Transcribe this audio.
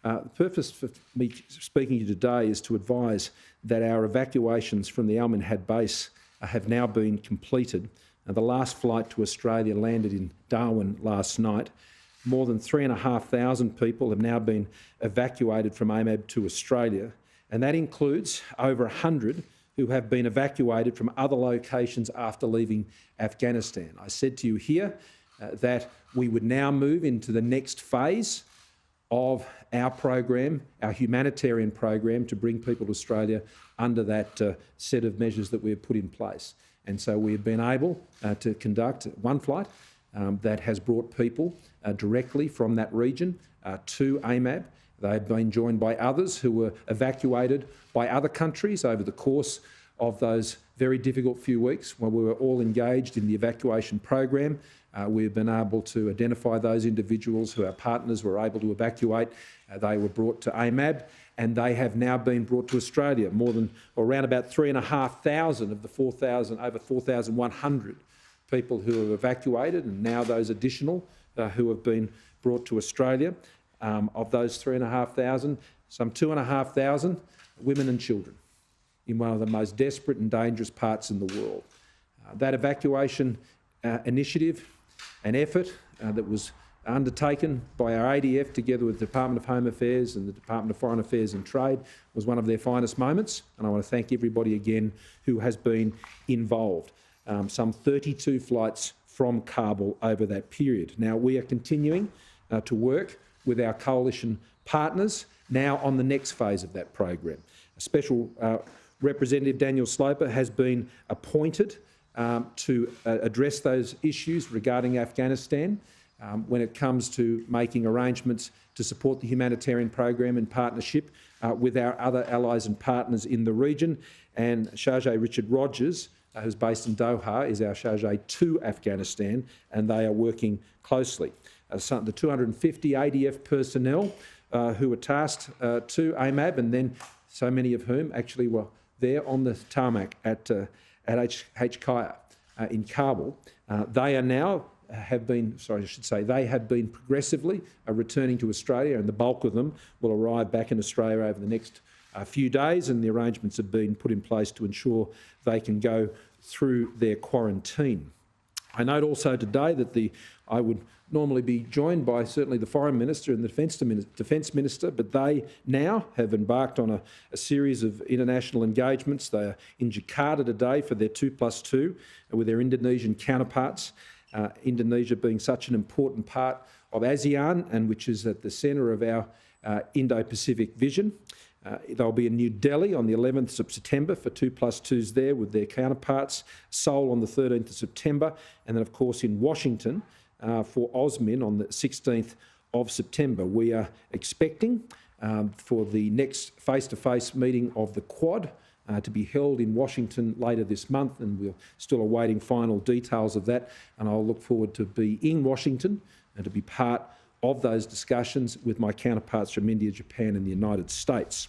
The purpose for me speaking to you today is to advise that our evacuations from the Minhad base have now been completed. The last flight to Australia landed in Darwin last night. More than 3,500 people have now been evacuated from AMAB to Australia, and that includes over 100 who have been evacuated from other locations after leaving Afghanistan. I said to you here that we would now move into the next phase of our program, our humanitarian program, to bring people to Australia under that set of measures that we have put in place. And so we have been able to conduct one flight that has brought people directly from that region to AMAB. They have been joined by others who were evacuated by other countries over the course of those very difficult few weeks when we were all engaged in the evacuation program. We've been able to identify those individuals who our partners were able to evacuate. They were brought to AMAB, and they have now been brought to Australia. Around about 3,500 of the over 4,100 people who have evacuated, and now those additional who have been brought to Australia. Of those 3,500, some 2,500 women and children in one of the most desperate and dangerous parts in the world. That evacuation initiative and effort that was undertaken by our ADF together with the Department of Home Affairs and the Department of Foreign Affairs and Trade was one of their finest moments, and I want to thank everybody again who has been involved. Some 32 flights from Kabul over that period. Now, we are continuing to work with our coalition partners now on the next phase of that program. A Special Representative Daniel Sloper has been appointed to address those issues regarding Afghanistan when it comes to making arrangements to support the humanitarian program in partnership with our other allies and partners in the region. And Chargé Richard Rogers, who's based in Doha, is our chargé to Afghanistan, and they are working closely. The 250 ADF personnel who were tasked to AMAB, and then so many of whom actually were there on the tarmac at HQ in Kabul. They have been progressively returning to Australia, and the bulk of them will arrive back in Australia over the next few days, and the arrangements have been put in place to ensure they can go through their quarantine. I note also today that I would normally be joined by certainly the Foreign Minister and the Defence Minister, but they now have embarked on a series of international engagements. They are in Jakarta today for their 2+2 with their Indonesian counterparts, Indonesia being such an important part of ASEAN and which is at the centre of our Indo-Pacific vision. They'll be in New Delhi on the 11th of September for 2+2s there with their counterparts, Seoul on the 13th of September, and then of course in Washington for OSMIN on the 16th of September. We are expecting for the next face-to-face meeting of the Quad to be held in Washington later this month, and we're still awaiting final details of that, and I'll look forward to be in Washington and to be part of those discussions with my counterparts from India, Japan and the United States.